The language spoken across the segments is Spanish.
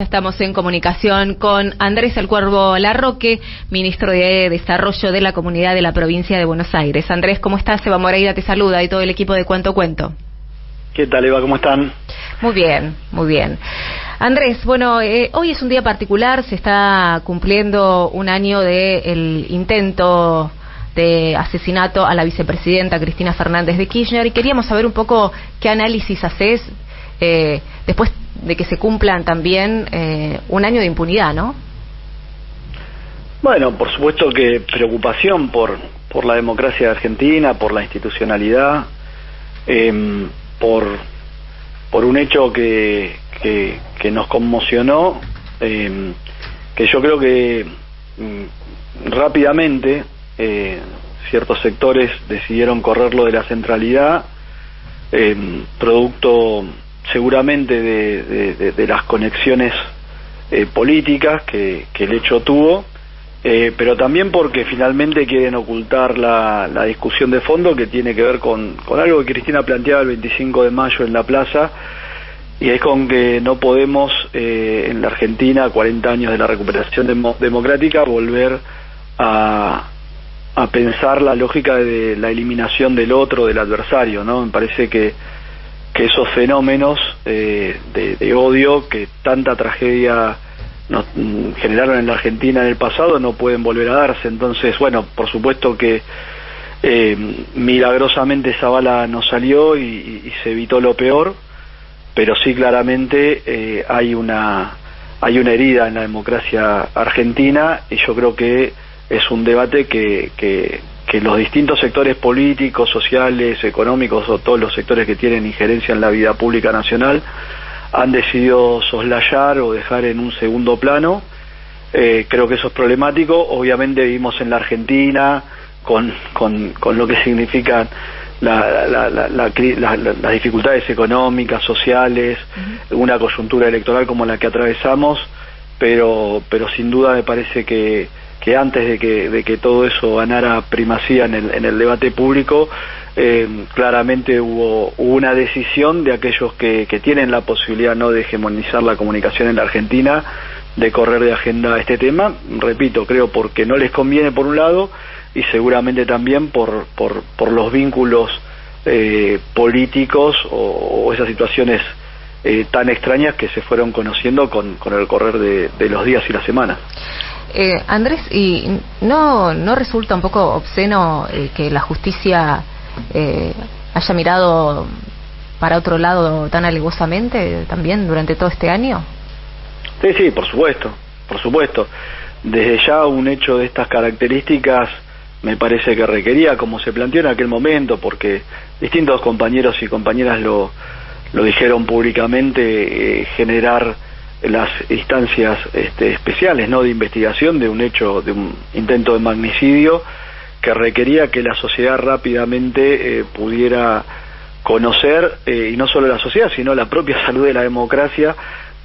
Estamos en comunicación con Andrés El Cuervo Larroque, ministro de Desarrollo de la Comunidad de la Provincia de Buenos Aires. Andrés, ¿cómo estás? Eva Moreira te saluda y todo el equipo de Cuento Cuento. ¿Qué tal, Eva? ¿Cómo están? Muy bien, muy bien. Andrés, bueno, hoy es un día particular, se está cumpliendo un año del intento de asesinato a la vicepresidenta Cristina Fernández de Kirchner y queríamos saber un poco qué análisis haces después de que se cumplan también un año de impunidad, ¿no? Bueno, por supuesto que preocupación por la democracia de Argentina, por la institucionalidad, por un hecho que nos conmocionó, que yo creo que rápidamente ciertos sectores decidieron correrlo de la centralidad, producto seguramente de las conexiones políticas que el hecho tuvo, pero también porque finalmente quieren ocultar la discusión de fondo que tiene que ver con algo que Cristina planteaba el 25 de mayo en la plaza, y es con que no podemos en la Argentina, 40 años de la recuperación democrática, volver a pensar la lógica de la eliminación del otro, del adversario, ¿no? Me parece que esos fenómenos de odio que tanta tragedia nos generaron en la Argentina en el pasado no pueden volver a darse. Entonces, bueno, por supuesto que milagrosamente esa bala no salió y se evitó lo peor, pero sí claramente hay una herida en la democracia argentina, y yo creo que es un debate que los distintos sectores políticos, sociales, económicos, o todos los sectores que tienen injerencia en la vida pública nacional han decidido soslayar o dejar en un segundo plano. Creo que eso es problemático. Obviamente vivimos en la Argentina con lo que significan las dificultades económicas, sociales, una coyuntura electoral como la que atravesamos, pero sin duda me parece que antes de que todo eso ganara primacía en el debate público, claramente hubo una decisión de aquellos que tienen la posibilidad no de hegemonizar la comunicación en la Argentina, de correr de agenda este tema. Repito, creo porque no les conviene por un lado, y seguramente también por los vínculos políticos o esas situaciones tan extrañas que se fueron conociendo con el correr de los días y las semanas. Andrés, ¿y no resulta un poco obsceno que la justicia haya mirado para otro lado tan alevosamente también durante todo este año? Sí, por supuesto. Desde ya un hecho de estas características me parece que requería, como se planteó en aquel momento, porque distintos compañeros y compañeras lo dijeron públicamente, generar las instancias especiales, ¿no?, de investigación de un hecho, de un intento de magnicidio, que requería que la sociedad rápidamente pudiera conocer, y no solo la sociedad, sino la propia salud de la democracia,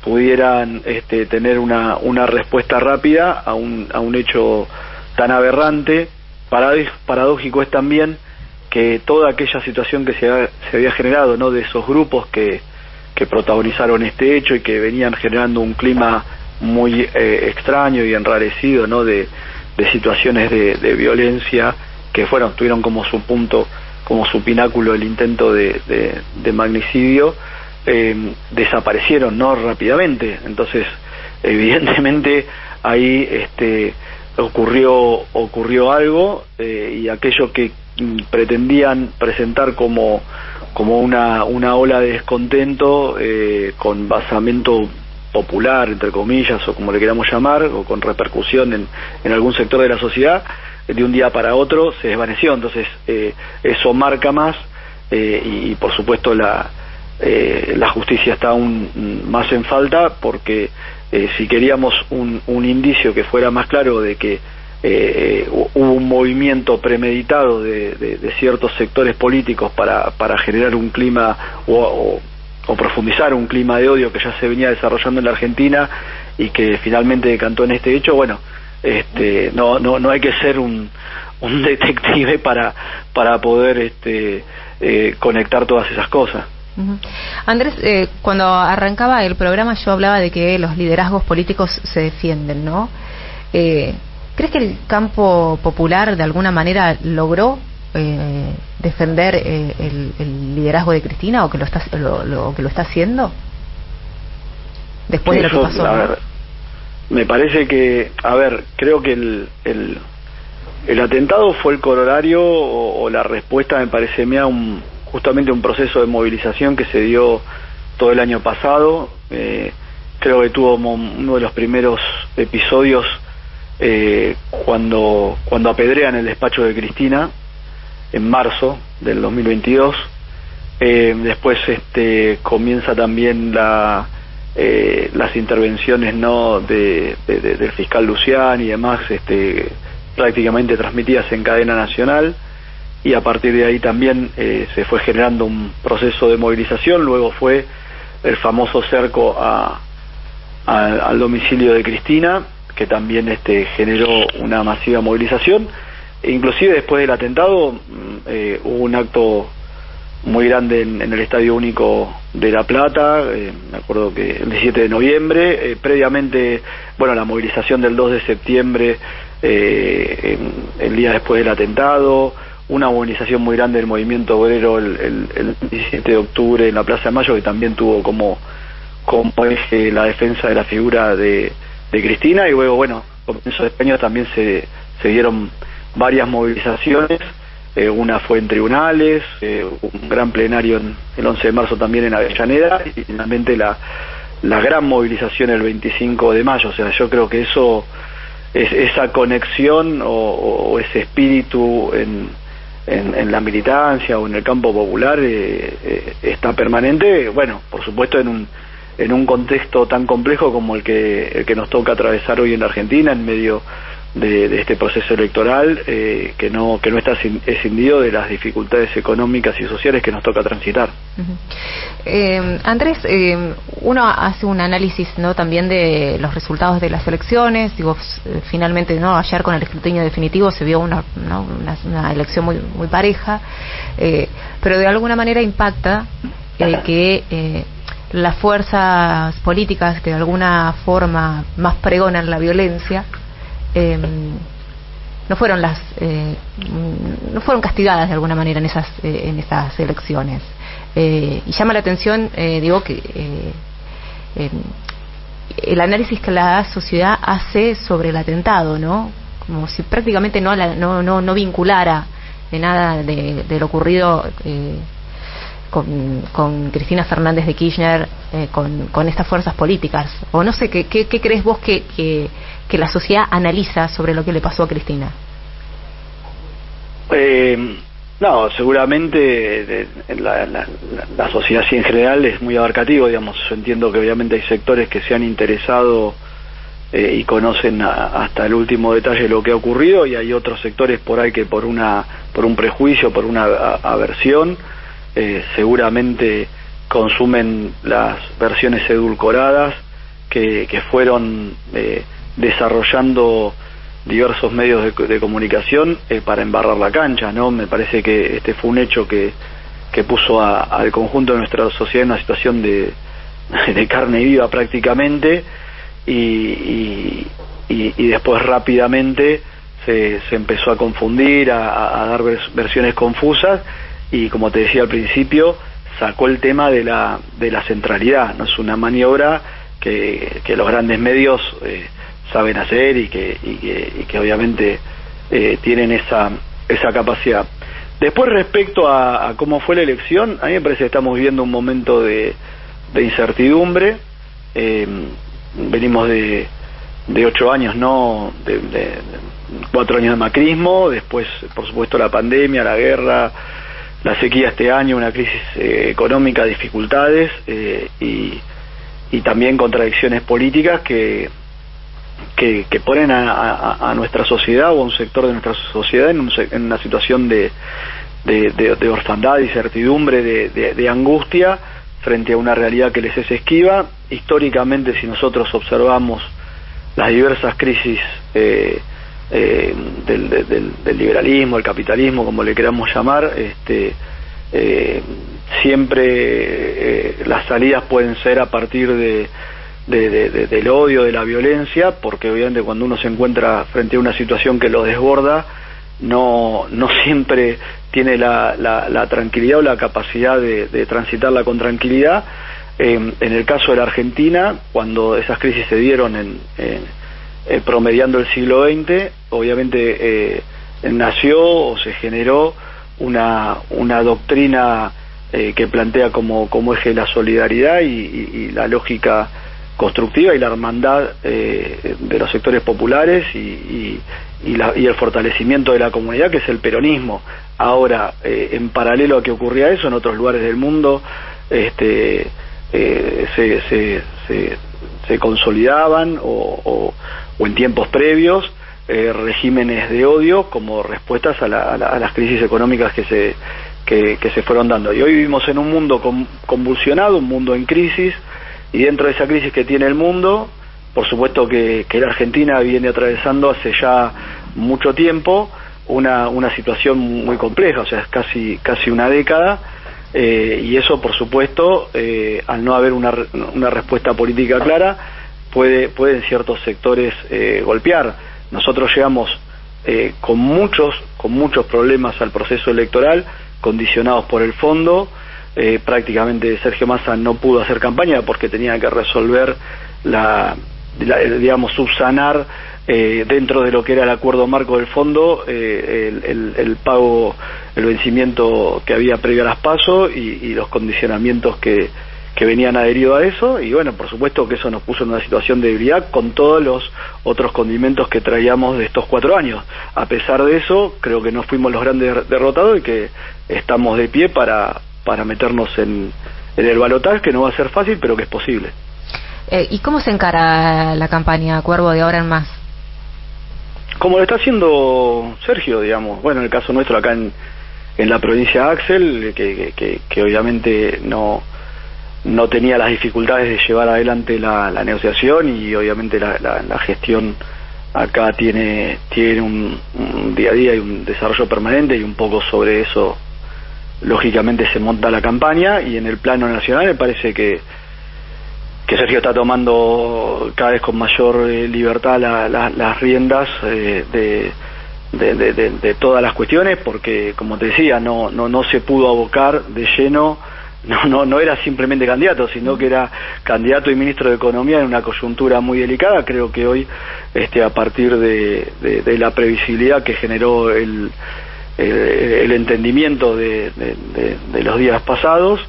pudieran tener una respuesta rápida a un hecho tan aberrante. Paradójico es también que toda aquella situación que se había generado, ¿no?, de esos grupos que protagonizaron este hecho y que venían generando un clima muy extraño y enrarecido, ¿no?, de situaciones de violencia que tuvieron como su punto, como su pináculo el intento de magnicidio, desaparecieron, ¿no?, rápidamente. Entonces, evidentemente ahí ocurrió algo, y aquello que pretendían presentar como una ola de descontento con basamento popular, entre comillas, o como le queramos llamar, o con repercusión en algún sector de la sociedad, de un día para otro se desvaneció. Entonces eso marca más, y por supuesto la justicia está aún más en falta, porque si queríamos un indicio que fuera más claro de que hubo un movimiento premeditado de ciertos sectores políticos para generar un clima o profundizar un clima de odio que ya se venía desarrollando en la Argentina y que finalmente decantó en este hecho, bueno, no hay que ser un detective para poder conectar todas esas cosas. Uh-huh. Andrés, cuando arrancaba el programa yo hablaba de que los liderazgos políticos se defienden, ¿no? ¿Crees que el campo popular de alguna manera logró defender el liderazgo de Cristina o que lo está haciendo después de lo que pasó? A ver, me parece que, creo que el atentado fue el corolario o la respuesta, me parece justamente un proceso de movilización que se dio todo el año pasado. Creo que tuvo uno de los primeros episodios cuando apedrean el despacho de Cristina en marzo del 2022. Después comienza también las intervenciones del fiscal Lucián y demás, prácticamente transmitidas en cadena nacional, y a partir de ahí también se fue generando un proceso de movilización. Luego fue el famoso cerco al domicilio de Cristina, que también generó una masiva movilización. E inclusive después del atentado hubo un acto muy grande en el Estadio Único de La Plata, me acuerdo que el 17 de noviembre, previamente, la movilización del 2 de septiembre, el día después del atentado, una movilización muy grande del movimiento obrero el 17 de octubre en la Plaza de Mayo, que también tuvo como eje la defensa de la figura de Cristina. Y luego, comienzo de este año también se dieron varias movilizaciones. Una fue en tribunales, un gran plenario el 11 de marzo también en Avellaneda, y finalmente la gran movilización el 25 de mayo. O sea, yo creo que esa conexión o ese espíritu en la militancia o en el campo popular está permanente, por supuesto en un contexto tan complejo como el que nos toca atravesar hoy en la Argentina, en medio de este proceso electoral, que no está escindido de las dificultades económicas y sociales que nos toca transitar. Uh-huh. Andrés, uno hace un análisis, ¿no?, también de los resultados de las elecciones. Finalmente, ¿no?, ayer con el escrutinio definitivo se vio una elección muy pareja, pero de alguna manera impacta que las fuerzas políticas que de alguna forma más pregonan la violencia no fueron castigadas de alguna manera en esas elecciones, y llama la atención, que el análisis que la sociedad hace sobre el atentado, ¿no?, como si prácticamente no vinculara de nada de lo ocurrido con Cristina Fernández de Kirchner, con estas fuerzas políticas. O no sé, ¿qué crees vos que la sociedad analiza sobre lo que le pasó a Cristina? No, seguramente la sociedad sí en general es muy abarcativo, digamos. Yo entiendo que obviamente hay sectores que se han interesado y conocen hasta el último detalle lo que ha ocurrido, y hay otros sectores por ahí que por un prejuicio, por una aversión, seguramente consumen las versiones edulcoradas que fueron desarrollando diversos medios de comunicación para embarrar la cancha, ¿no? Me parece que este fue un hecho que puso al conjunto de nuestra sociedad en una situación de carne viva prácticamente, y después rápidamente se empezó a confundir, a dar versiones confusas, y como te decía al principio, sacó el tema de la centralidad. No es una maniobra que los grandes medios saben hacer y que obviamente tienen esa capacidad. Después, respecto a cómo fue la elección, a mí me parece que estamos viviendo un momento de incertidumbre. Venimos de 8 años, ¿no?, de 4 años de macrismo, después por supuesto la pandemia, la guerra, la sequía este año, una crisis económica, dificultades, y también contradicciones políticas que ponen a nuestra sociedad o a un sector de nuestra sociedad en una situación de orfandad, de incertidumbre, de angustia frente a una realidad que les es esquiva. Históricamente, si nosotros observamos las diversas crisis del liberalismo, el capitalismo, como le queramos llamar, siempre las salidas pueden ser a partir del odio, de la violencia, porque obviamente cuando uno se encuentra frente a una situación que lo desborda, no siempre tiene la tranquilidad o la capacidad de transitarla con tranquilidad. En el caso de la Argentina, cuando esas crisis se dieron promediando el siglo XX, obviamente nació o se generó una doctrina que plantea como eje la solidaridad y la lógica constructiva y la hermandad de los sectores populares y el fortalecimiento de la comunidad, que es el peronismo. Ahora, en paralelo a que ocurría eso, en otros lugares del mundo se consolidaban o en tiempos previos regímenes de odio como respuestas a las crisis económicas que se fueron dando. Y hoy vivimos en un mundo convulsionado, un mundo en crisis, y dentro de esa crisis que tiene el mundo, por supuesto que la Argentina viene atravesando hace ya mucho tiempo una situación muy compleja, o sea, es casi una década, y eso, por supuesto, al no haber una respuesta política clara, puede en ciertos sectores golpear. Nosotros llegamos con muchos problemas al proceso electoral, condicionados por el fondo. Prácticamente Sergio Massa no pudo hacer campaña porque tenía que resolver digamos, subsanar dentro de lo que era el acuerdo marco del fondo el pago, el vencimiento que había previo a las PASO y los condicionamientos que venían adheridos a eso. Y bueno, por supuesto que eso nos puso en una situación de debilidad con todos los otros condimentos que traíamos de estos 4 años. A pesar de eso, creo que no fuimos los grandes derrotados y que estamos de pie para meternos en el balotaje, que no va a ser fácil, pero que es posible. ¿Y cómo se encara la campaña, Cuervo, de ahora en más? Como lo está haciendo Sergio, digamos. Bueno, en el caso nuestro acá en la provincia de Axel, que obviamente no tenía las dificultades de llevar adelante la negociación, y obviamente la gestión acá tiene un día a día y un desarrollo permanente, y un poco sobre eso lógicamente se monta la campaña. Y en el plano nacional me parece que Sergio está tomando cada vez con mayor libertad las riendas de todas las cuestiones, porque, como te decía, no se pudo abocar de lleno. No era simplemente candidato, sino que era candidato y ministro de Economía en una coyuntura muy delicada. Creo que hoy, a partir de la previsibilidad que generó el entendimiento de los días pasados,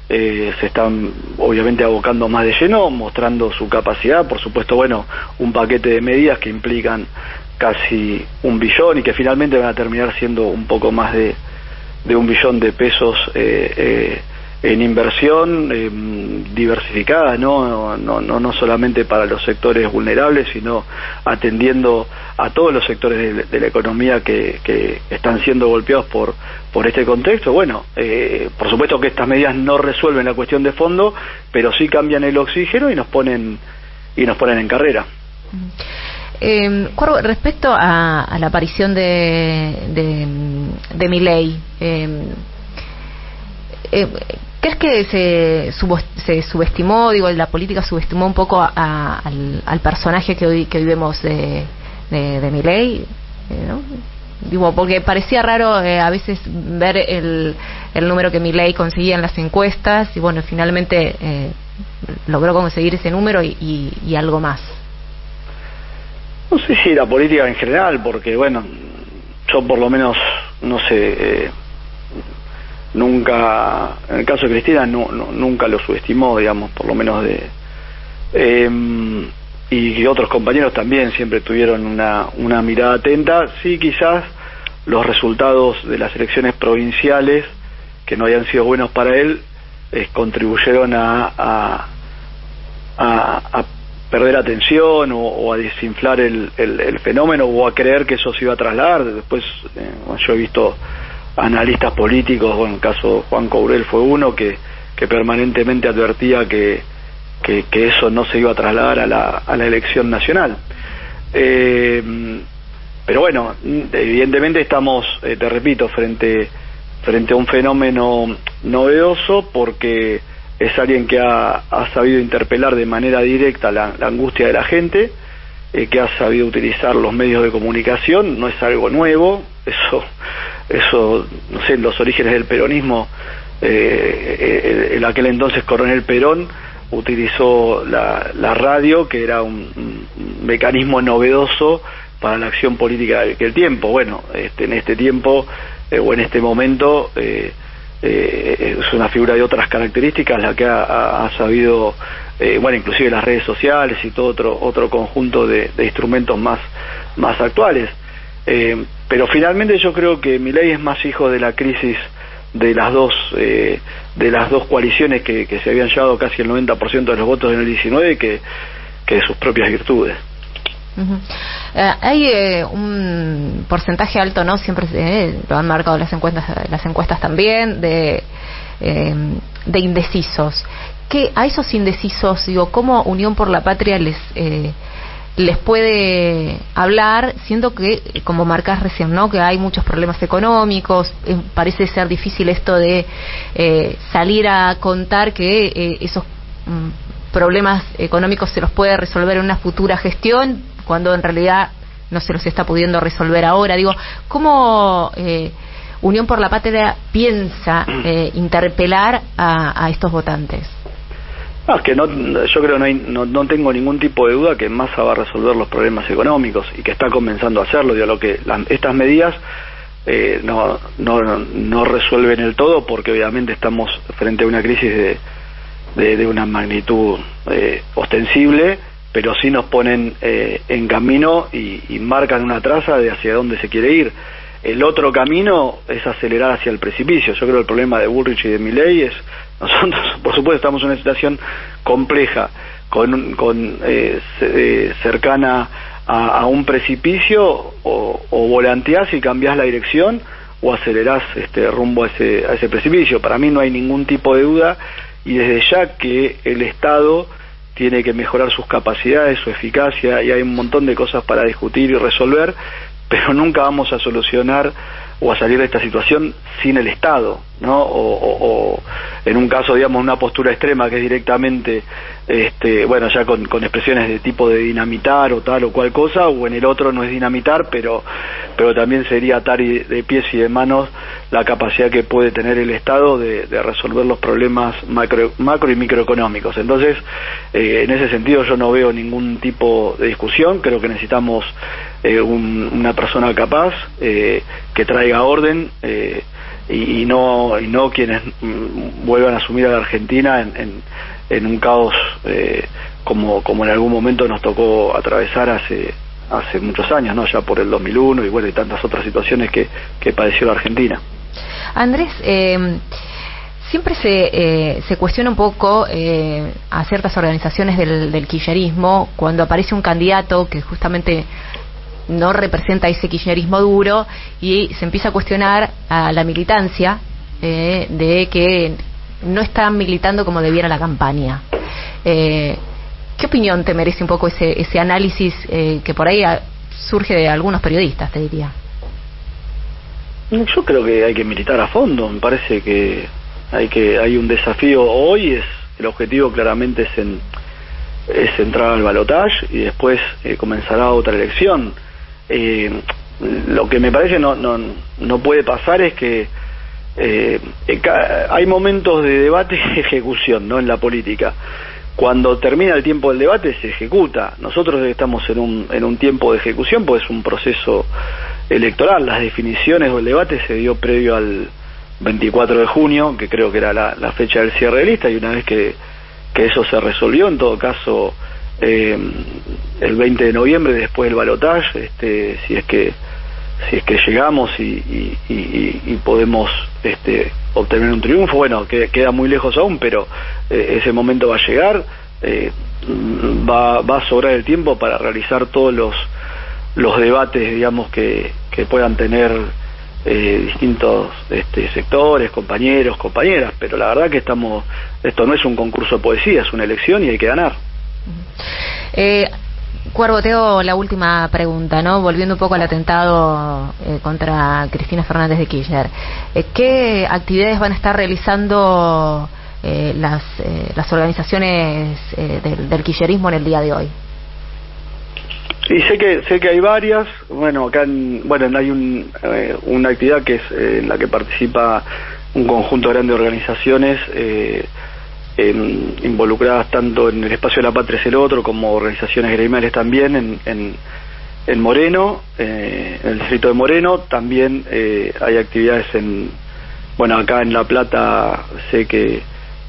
se están obviamente abocando más de lleno, mostrando su capacidad. Por supuesto, bueno, un paquete de medidas que implican casi 1 billón y que finalmente van a terminar siendo un poco más de 1 billón de pesos en inversión diversificada, no solamente para los sectores vulnerables, sino atendiendo a todos los sectores de la economía que están siendo golpeados por este contexto. Bueno, por supuesto que estas medidas no resuelven la cuestión de fondo, pero sí cambian el oxígeno y nos ponen en carrera. Cuervo, respecto a la aparición de Milei, ¿crees que se subestimó, la política subestimó un poco al personaje que hoy vemos de Milei? ¿No? Porque parecía raro a veces ver el número que Milei conseguía en las encuestas, y bueno, finalmente logró conseguir ese número y algo más. No sé si la política en general, porque bueno, yo por lo menos, no sé, nunca, en el caso de Cristina, nunca lo subestimó, digamos, por lo menos y otros compañeros también siempre tuvieron una mirada atenta. Sí, quizás los resultados de las elecciones provinciales, que no hayan sido buenos para él, contribuyeron a perder atención o a desinflar el fenómeno, o a creer que eso se iba a trasladar. Después yo he visto analistas políticos, bueno, en el caso Juan Courel fue uno que permanentemente advertía que eso no se iba a trasladar a la elección nacional. Pero bueno, evidentemente estamos, te repito, frente frente a un fenómeno novedoso, porque es alguien que ha sabido interpelar de manera directa la angustia de la gente, que ha sabido utilizar los medios de comunicación. No es algo nuevo, eso no sé, en los orígenes del peronismo, en aquel entonces Coronel Perón utilizó la radio, que era un mecanismo novedoso para la acción política de aquel tiempo. Bueno, en este tiempo o en este momento es una figura de otras características la que ha sabido, bueno, inclusive las redes sociales y todo otro conjunto de instrumentos más actuales. Pero finalmente yo creo que Milei es más hijo de la crisis de las dos coaliciones que se habían llevado casi el 90% de los votos en el 19 que de sus propias virtudes. Hay un porcentaje alto, ¿no? Siempre lo han marcado las encuestas también, de indecisos. Que a esos indecisos, digo, ¿cómo Unión por la Patria les puede hablar, siendo que, como marcás recién, ¿no?, que hay muchos problemas económicos? Parece ser difícil esto de salir a contar que esos problemas económicos se los puede resolver en una futura gestión, cuando en realidad no se los está pudiendo resolver ahora. Digo, ¿cómo Unión por la Patria piensa interpelar a estos votantes? No, es que yo creo que no tengo ningún tipo de duda que Massa va a resolver los problemas económicos y que está comenzando a hacerlo. Digo, estas medidas no resuelven el todo, porque obviamente estamos frente a una crisis de una magnitud ostensible, pero sí nos ponen en camino y marcan una traza de hacia dónde se quiere ir. El otro camino es acelerar hacia el precipicio. Yo creo que el problema de Bullrich y de Milei es, nosotros por supuesto estamos en una situación compleja, cercana a un precipicio, o volanteás y cambiás la dirección, o acelerás rumbo a ese precipicio. Para mí no hay ningún tipo de duda, y desde ya que el Estado tiene que mejorar sus capacidades, su eficacia, y hay un montón de cosas para discutir y resolver, pero nunca vamos a solucionar o a salir de esta situación sin el Estado, ¿no? O en un caso, digamos, una postura extrema que es directamente, bueno, ya con expresiones de tipo de dinamitar o tal o cual cosa, o en el otro no es dinamitar, pero también sería atar de pies y de manos la capacidad que puede tener el Estado de resolver los problemas macro y microeconómicos. Entonces, en ese sentido yo no veo ningún tipo de discusión. Creo que necesitamos una persona capaz, que traiga orden, y no quienes vuelvan a asumir a la Argentina en un caos como en algún momento nos tocó atravesar hace muchos años, ¿no? Ya por el 2001 y bueno, y tantas otras situaciones que padeció la Argentina. Andrés, siempre se cuestiona un poco a ciertas organizaciones del kirchnerismo cuando aparece un candidato que justamente no representa ese kirchnerismo duro, y se empieza a cuestionar a la militancia de que no están militando como debiera la campaña. ¿Qué opinión te merece un poco ese análisis que por ahí surge de algunos periodistas, te diría? Yo creo que hay que militar a fondo. Me parece que hay un desafío hoy. El objetivo claramente es entrar al balotaje, y después comenzará otra elección. Lo que me parece no puede pasar es que hay momentos de debate y ejecución, ¿no?, en la política. Cuando termina el tiempo del debate se ejecuta. Nosotros estamos en un tiempo de ejecución, porque es un proceso electoral. Las definiciones o el debate se dio previo al 24 de junio, que creo que era la fecha del cierre de lista, y una vez que eso se resolvió, en todo caso el 20 de noviembre, después del balotaje, si es que llegamos y podemos obtener un triunfo, bueno, queda muy lejos aún, pero ese momento va a llegar. Va a sobrar el tiempo para realizar todos los debates, digamos, que puedan tener distintos sectores, compañeros, compañeras, pero la verdad que esto no es un concurso de poesía, es una elección y hay que ganar. Cuervo, te hago la última pregunta, ¿no? Volviendo un poco al atentado contra Cristina Fernández de Kirchner. ¿Qué actividades van a estar realizando las organizaciones del kirchnerismo en el día de hoy? Y sé que hay varias. Bueno, acá hay una actividad que es en la que participa un conjunto grande de organizaciones involucradas tanto en el espacio de la patria es el otro, como organizaciones gremiales también en Moreno, en el distrito de Moreno. También hay actividades acá en La Plata sé que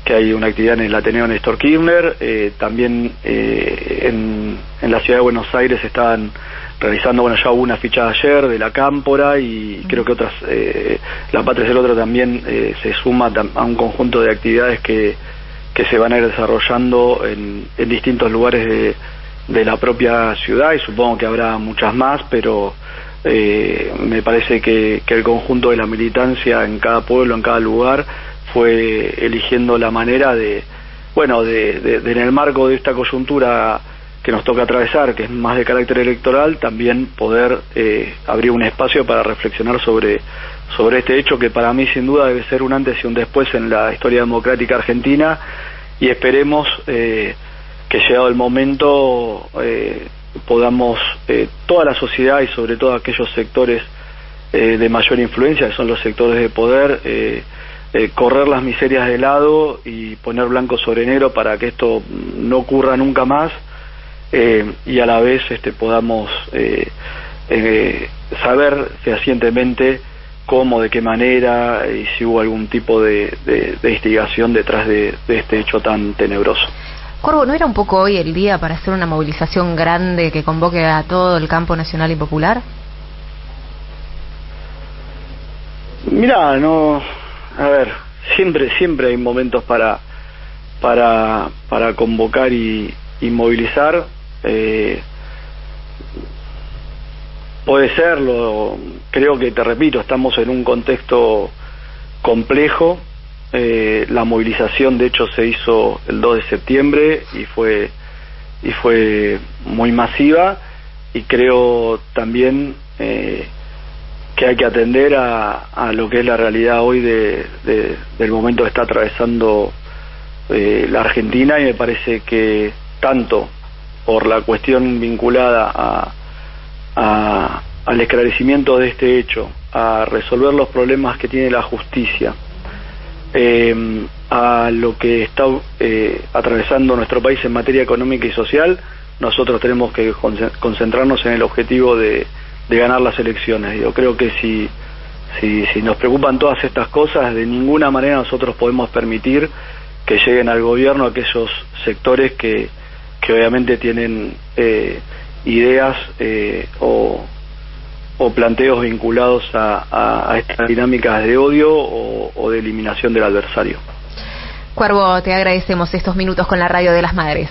hay una actividad en el Ateneo Néstor Kirchner. También en la ciudad de Buenos Aires estaban realizando, ya hubo una fichada ayer de la Cámpora, y creo que otras, La Patria es el otro también se suma a un conjunto de actividades que se van a ir desarrollando en distintos lugares de la propia ciudad, y supongo que habrá muchas más, pero me parece que el conjunto de la militancia en cada pueblo, en cada lugar, fue eligiendo la manera de en el marco de esta coyuntura que nos toca atravesar, que es más de carácter electoral, también poder abrir un espacio para reflexionar sobre este hecho, que para mí sin duda debe ser un antes y un después en la historia democrática argentina, y esperemos que llegado el momento podamos toda la sociedad, y sobre todo aquellos sectores de mayor influencia, que son los sectores de poder, correr las miserias de lado y poner blanco sobre negro para que esto no ocurra nunca más, y a la vez podamos saber fehacientemente cómo, de qué manera, y si hubo algún tipo de instigación detrás de este hecho tan tenebroso. Cuervo, ¿no era un poco hoy el día para hacer una movilización grande que convoque a todo el campo nacional y popular? Mirá, a ver, siempre hay momentos para convocar y movilizar. Puede serlo. Creo que, te repito, estamos en un contexto complejo. La movilización de hecho se hizo el 2 de septiembre y fue muy masiva, y creo también que hay que atender a lo que es la realidad hoy del momento que está atravesando la Argentina, y me parece que tanto por la cuestión vinculada al esclarecimiento de este hecho, a resolver los problemas que tiene la justicia, a lo que está atravesando nuestro país en materia económica y social, nosotros tenemos que concentrarnos en el objetivo de ganar las elecciones. Yo creo que si nos preocupan todas estas cosas, de ninguna manera nosotros podemos permitir que lleguen al gobierno aquellos sectores que obviamente tienen ideas o planteos vinculados a estas dinámicas de odio o de eliminación del adversario. Cuervo, te agradecemos estos minutos con la Radio de las Madres.